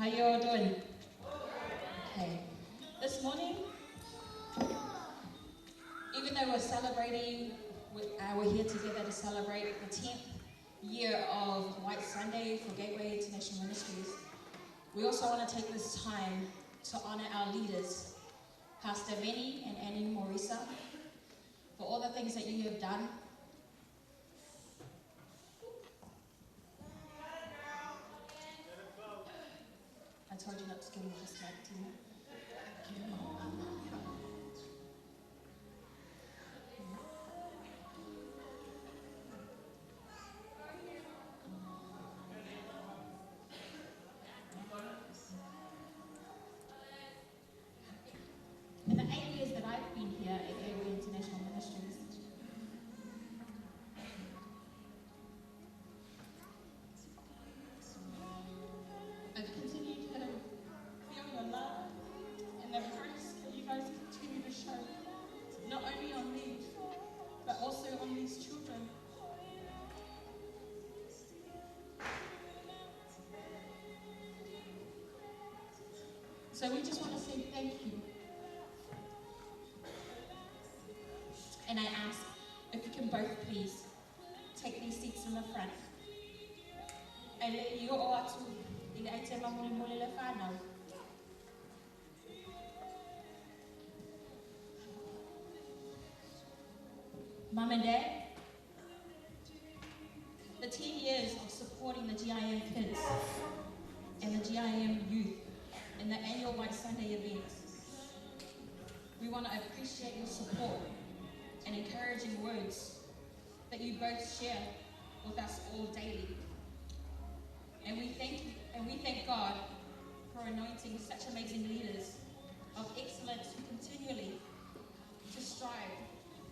How you all doing? Okay. This morning, even though we're celebrating, we're here together to celebrate the 10th year of White Sunday for Gateway International Ministries. We also want to take this time to honor our leaders, Pastor Benny and Annie Morisa, for all the things that you have done. I told you not to give me this mic, didn't I? In the 8 years that I've been here at Gateway International Ministries, I've continued to feel the love and the grace that you guys continue to show, not only on me, but also on these children. So we just want to say thank you. And I ask if you can both please take these seats in the front. And you all to Mom and Dad, the 10 years of supporting the GIM kids and the GIM youth in the annual White Sunday events, we want to appreciate your support and encouraging words that you both share with us all daily. And we thank God for anointing such amazing leaders of excellence who continually to strive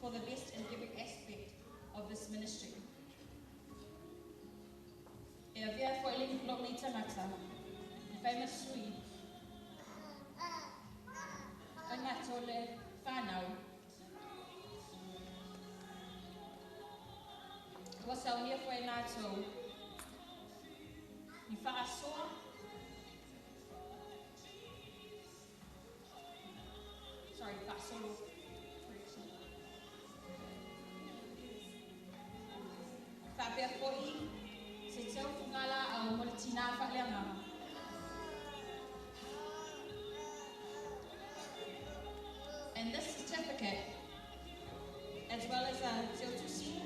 for the best in every aspect of this ministry. E avea foi link blog ni tamata, famous sui. Kanya tole whanau. Wasau nia foi nato. Ni whaasoa. Sorry, whaasolo. Whabea foi, se teo whungala au moritina whalea mama. And this certificate, as well as a teo tusi,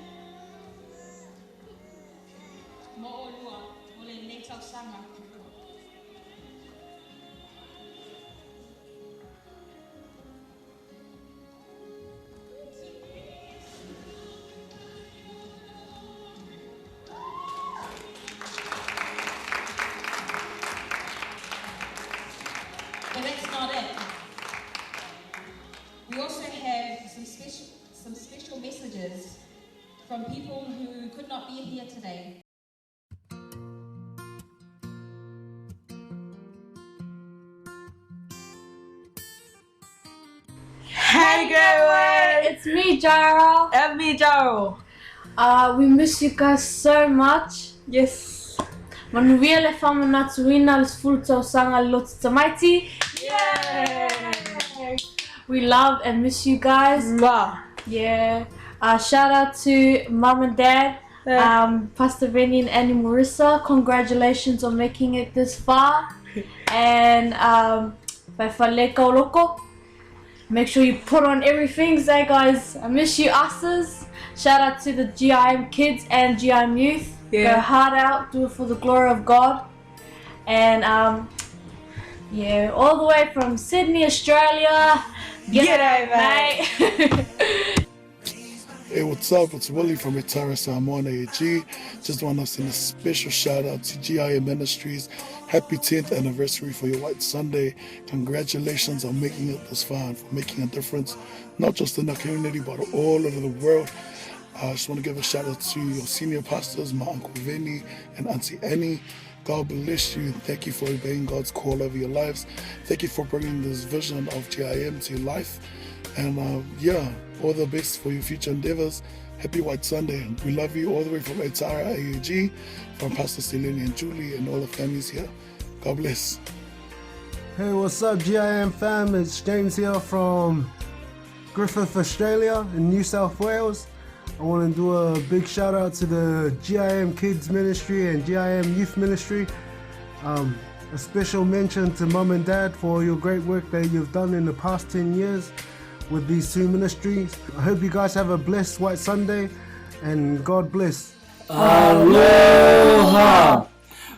mo'olua, ole netau sanga. But that's not it. We also have some special messages from people who could not be here today. Hey Gateway! It's me, Jara. And me, Jaro. We miss you guys so much. Yes. Manuia le fama natuina le sfulta sanga lots tamaiti. Yay! We love and miss you guys. Mwah. Yeah. Shout out to Mom and Dad, Pastor Benny and Annie Morisa. Congratulations on making it this far. And Faifale Kauloko. Make sure you put on everything, say guys. I miss you, users. Shout out to the GIM kids and GIM youth. Yeah. Go hard out, do it for the glory of God. And yeah, all the way from Sydney, Australia. G'day, mate. Hey, what's up? It's Willie from Itara Samoan AG. Just want to send a special shout out to GIM Ministries. Happy 10th anniversary for your White Sunday. Congratulations on making it this far and for making a difference, not just in the community, but all over the world. I just want to give a shout out to your senior pastors, my Uncle Vinny and Auntie Annie. God bless you. Thank you for obeying God's call over your lives. Thank you for bringing this vision of GIM to life. And yeah, all the best for your future endeavors. Happy White Sunday. We love you all the way from Etara AUG, from Pastor Selene and Julie and all the families here. God bless. Hey, what's up, GIM fam? It's James here from Griffith, Australia in New South Wales. I want to do a big shout out to the GIM Kids Ministry and GIM Youth Ministry. A special mention to Mum and Dad for your great work that you've done in the past 10 years with these two ministries. I hope you guys have a blessed White Sunday and God bless. Aloha!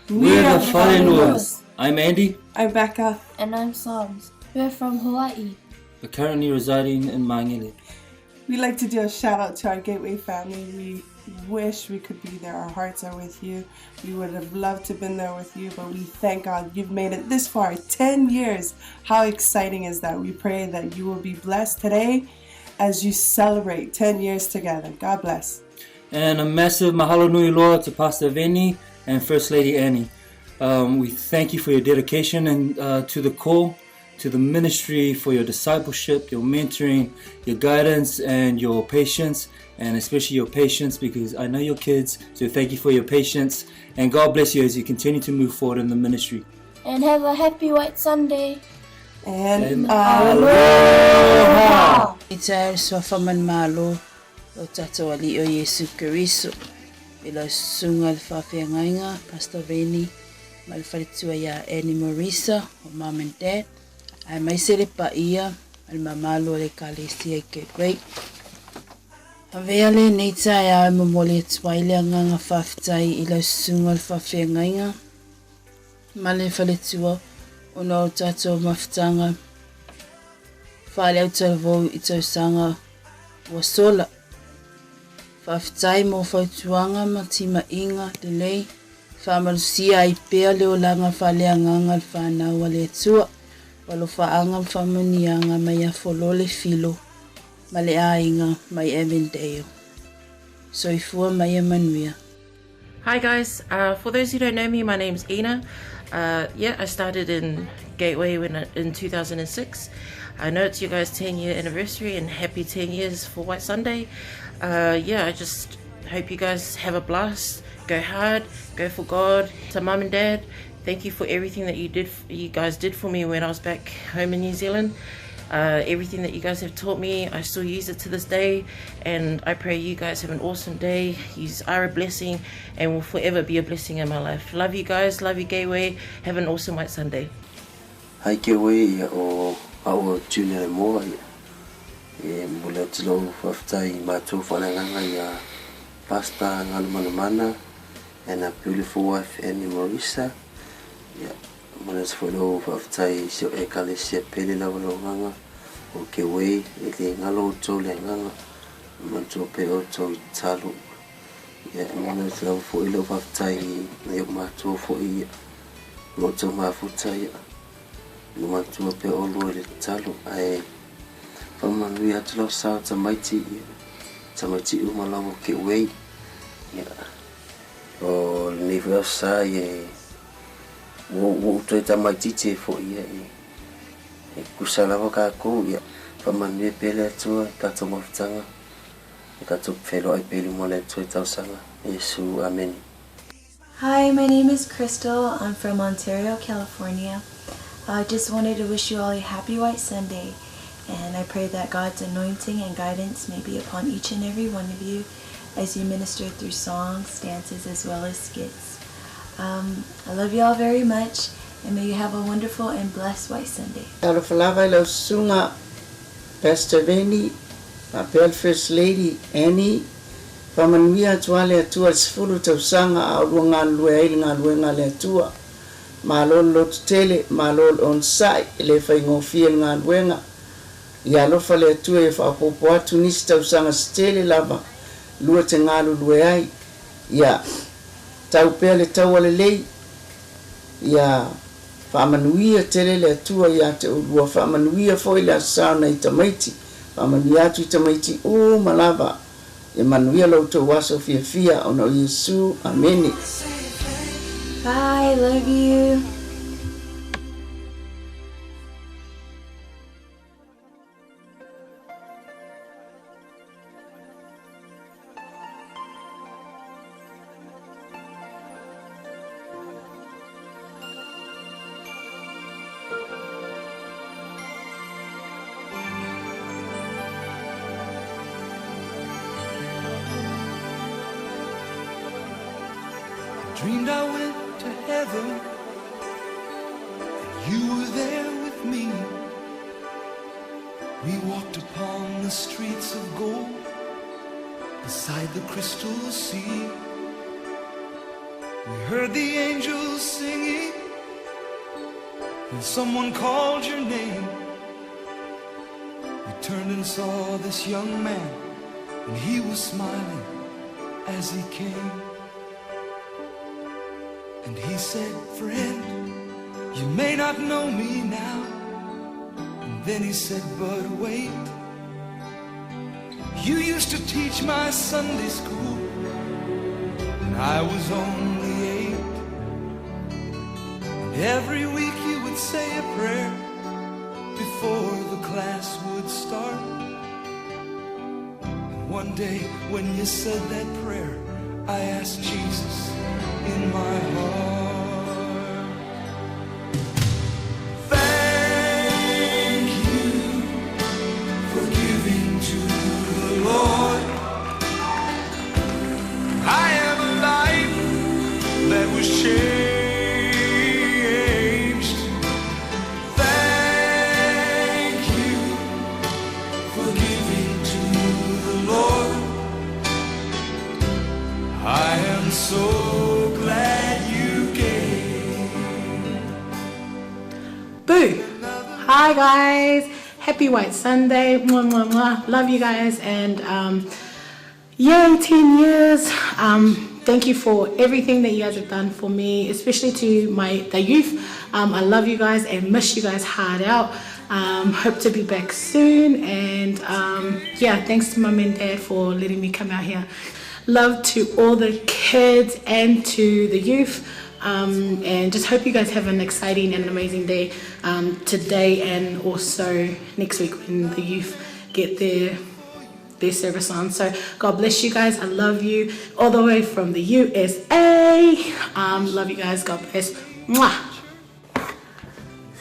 We're the Whāinauas. I'm Andy. I'm Becca. And I'm Psalms. We're from Hawaii. We're currently residing in Mangere. We'd like to do a shout out to our Gateway family. We wish we could be there. Our hearts are with you. We would have loved to have been there with you, but we thank God you've made it this far, 10 years. How exciting is that? We pray that you will be blessed today as you celebrate 10 years together. God bless. And a massive mahalo nui loa to Pastor Veni and First Lady Annie. We thank you for your dedication and to the call, to the ministry, for your discipleship, your mentoring, your guidance, and your patience, and especially your patience, because I know your kids, so thank you for your patience, and God bless you as you continue to move forward in the ministry. And have a happy White Sunday. And Aloha! Ita so faman malo o tato ali o Yesu Keriso. Ila sunga le whawhiangainga, Pastor Veni, ma le whalitua ia Annie Marisa o Mum and Dad. Ai mai sere pa ia, al mamalo le kalesia I Gateway. Havea le nei tai au mamole tuaile anganga whawhitai ila sunga le whawhiangainga. Ma le whalitua o no tato mawhitanga. Whale au taravou I tau sanga wa sola. Whawhitai mo whautuanga ma tima inga le lei. Whamarusia I pea leo langa whaleanganga le whanau le atua. Walo whaanga whamanianga mai a wholole filo. Ma le ainga mai Avondale. So ifua mai a manuia. Hi guys, for those who don't know me, my name's Ina. I started in Gateway in 2006. I know it's your guys' 10-year anniversary and happy 10 years for White Sunday. I just hope you guys have a blast. Go hard, go for God. To Mum and Dad, thank you for everything that you guys did for me when I was back home in New Zealand. Everything that you guys have taught me, I still use it to this day, and I pray you guys have an awesome day. You are a blessing and will forever be a blessing in my life. Love you guys, love you Gateway. Have an awesome White Sunday. Hai Gateway o au Junior Moa e mula tilo whaftai mātou whananganga ia Pastor Ngalumanamana and a beautiful wife Annie Marisa. Mana whanau whaftai sio e kalesia pele lawa nganga o Gateway e le ngalo tau le nganga mantua pe o tau I talo. Mana tilo fo ilo whaftai e o mātou fo I mo tau mafutai no matua pe o lua le talo ai whamanui atu lau sao tamaiti umalawa Gateway o ni whao sa wo toi tamaiti te fo ia e kusalawa ka kou ia whamanui pele atua kato mawhitanga e kato whelo ai pele mole atua e tausanga Yesu, amen. Hi, my name is Crystal. I'm from Ontario, California. I just wanted to wish you all a happy White Sunday, and I pray that God's anointing and guidance may be upon each and every one of you as you minister through songs, dances, as well as skits. I love you all very much, and may you have a wonderful and blessed White Sunday. Alofalava ilo sunga Pastor Veni, Papel First Lady Annie, Pamanuia tuale atua sifuru tausanga a ruanga lue ili ngā le atua. Malol lot tele, malol on sai, le fai ngofia ngā luenga. Ia lofa le atua e whapopo atu nisi tausanga stele lava, lua te ngālu lue ai. Ia tau pea le tau ale lei. Ia whamanuia tele le atua ia te urua whamanuia foi le asana I tamaiti. Whamanuia atu I tamaiti o malava. E manuia lau tau waso fia fia ona o Yesu. Amen. Bye, love you. dreamed I went to heaven, and you were there with me. We walked upon the streets of gold, beside the crystal sea. We heard the angels singing, and someone called your name. We turned and saw this young man, and he was smiling as he came. And he said, friend, you may not know me now. And then he said, but wait, you used to teach my Sunday school, and I was only 8. And every week you would say a prayer before the class would start. And one day when you said that prayer, I asked Jesus in my heart. Thank you for giving to the Lord. I have a life that was changed. Thank you for giving to the Lord. I am so glad you came. Boo! Hi guys, happy White Sunday. Mwah, mwah, mwah. Love you guys, and yay, 10 years. Thank you for everything that you guys have done for me, especially to the youth. I love you guys and miss you guys hard out. Hope to be back soon, and yeah, thanks to Mum and Dad for letting me come out here. Love to all the kids and to the youth, and just hope you guys have an exciting and amazing day today and also next week when the youth get their service on. So God bless you guys. I love you all the way from the USA. Love you guys. God bless. Mwah.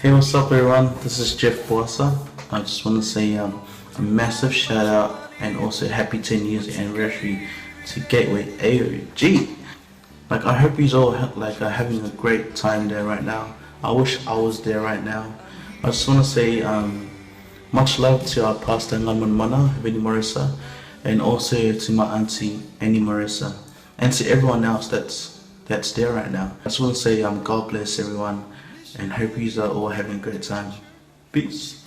Hey, what's up everyone? This is Jeff Bossa. I just want to say a massive shout out and also happy 10 years anniversary to Gateway AOG. Like, I hope you all are having a great time there right now. I wish I was there right now. I just want to say much love to our pastor Ngalman Mana, Vinnie Marissa, and also to my auntie Annie Marissa, and to everyone else that's there right now. I just want to say God bless everyone, and hope you are all having a great time. Peace.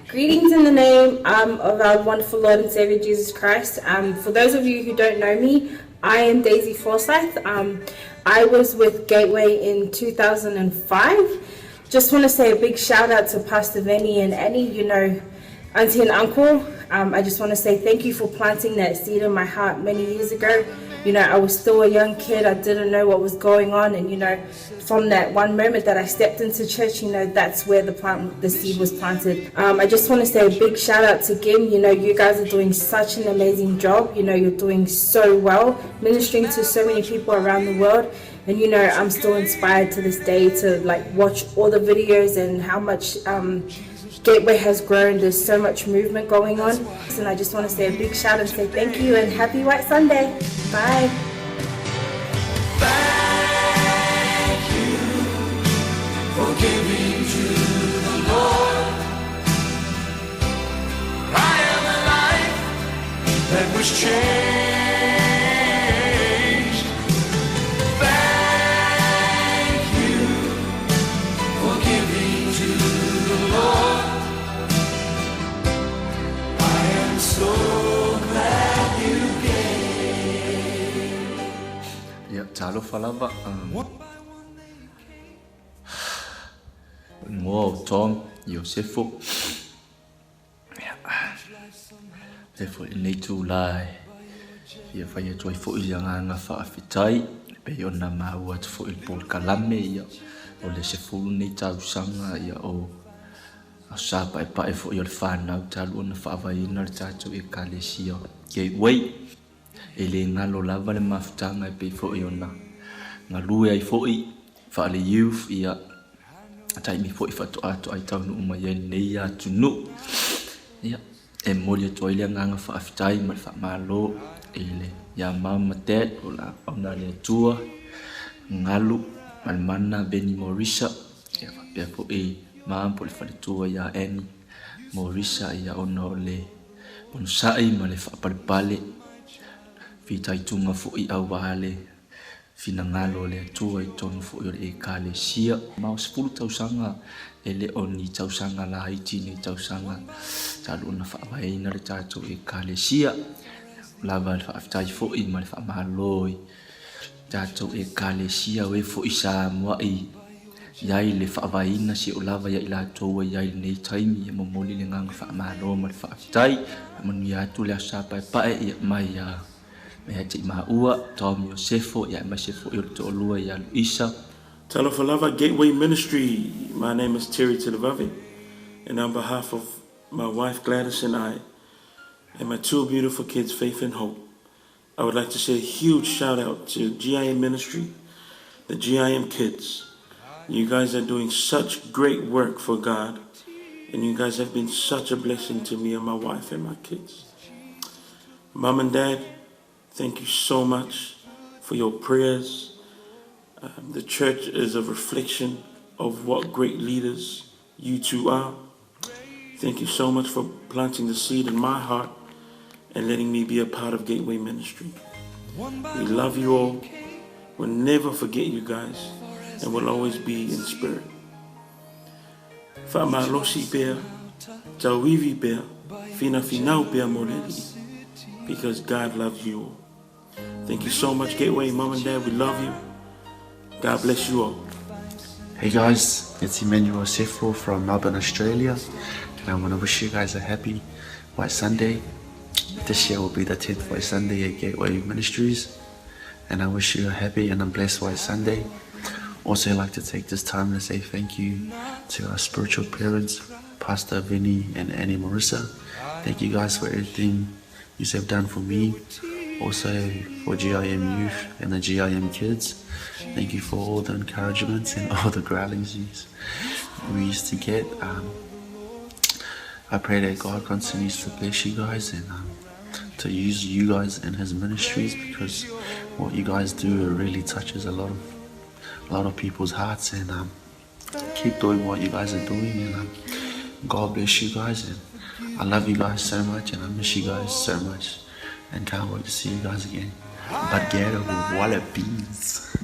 Greetings in the name of our wonderful Lord and Savior Jesus Christ. For those of you who don't know me, I am Daisy Forsyth. I was with Gateway in 2005. Just want to say a big shout out to Pastor Vinnie and Annie, you know, Auntie and Uncle. I just want to say thank you for planting that seed in my heart many years ago. You know, I was still a young kid. I didn't know what was going on. And, you know, from that one moment that I stepped into church, you know, that's where the seed was planted. I just want to say a big shout out to Gim. You know, you guys are doing such an amazing job. You know, you're doing so well, ministering to so many people around the world. And, you know, I'm still inspired to this day to, like, watch all the videos and how much Gateway has grown. There's so much movement going on. And I just want to say a big shout and say thank you and happy White Sunday. Bye. Thank you for giving to the Lord. I am a life that was changed. Thank you for giving to the Lord. I am so glad you came. Ya, talo falava. Wow, Tom, Yosefo. E fo nei tu lai. Ia fai tu ai fo i nga fa afitai. Pe ona maua tu fo il pol kalame ia. O le se fulu nei tau sanga ia o. A sapa e pa e fo i o le whanau talu ona fa avaina le tatu e kalesia. Gateway. E le ngalo lava le mafutanga e pe fo i ona. Nga lue ai fo i. Fa le youth ia. Tai mi fo i fa to ato ai tau nu uma ia nei atu nu. Ia. E moli to ile nganga fa afitai ma fa malo ile ya mama dad ola ona le tua ngalu malmana Benny Morisa ia whapea po e maampo le whaletua ia Annie Morisa ia ona o le bonusai ma le whapalipale whitaitunga fo i au wahale fina ngalo le atua i tonu fo i o le e kalesia mao sepulu tausanga e le oni tausanga la haiti ni tausanga talu na whaawaina le tātou e kalesia lava le whaafitai fo i ma le whaamahaloi tātou e kalesia we fo i sa mua i iai le whaawaina si o lava ia i la toa iai le nei taimi e momoli le nganga whaamahalo ma le whaafitai manu ia atu le asapa e pae ia mai ia me te maua Tom Yosefo ia mai sefo i to lua ia Luisa. Talofalava Gateway Ministry. My name is Terry Tilavave, and on behalf of my wife Gladys and I, and my two beautiful kids Faith and Hope, I would like to say a huge shout out to GIM Ministry, the GIM kids. You guys are doing such great work for God, and you guys have been such a blessing to me and my wife and my kids. Mom and Dad, thank you so much for your prayers. The church is a reflection of what great leaders you two are. Thank you so much for planting the seed in my heart and letting me be a part of Gateway Ministry. We love you all. We'll never forget you guys, and we'll always be in spirit. Fa'ama losi bea, tauivi bea, fina finau bea moreli, because God loves you all. Thank you so much, Gateway. Mom and Dad, we love you. God bless you all. Hey guys, it's Emmanuel Sefo from Melbourne, Australia, and I want to wish you guys a happy White Sunday. This year will be the 10th White Sunday at Gateway Ministries, and I wish you a happy and a blessed White Sunday. Also, I'd like to take this time to say thank you to our spiritual parents, Pastor Vinny and Annie Marissa. Thank you guys for everything you have done for me. Also for GIM Youth and the GIM Kids. Thank you for all the encouragements and all the growlings we used to get. I pray that God continues to bless you guys and to use you guys in His ministries, because what you guys do really touches a lot of people's hearts, and keep doing what you guys are doing, and God bless you guys, and I love you guys so much, and I miss you guys so much, and can't wait to see you guys again. But get a wall of beans.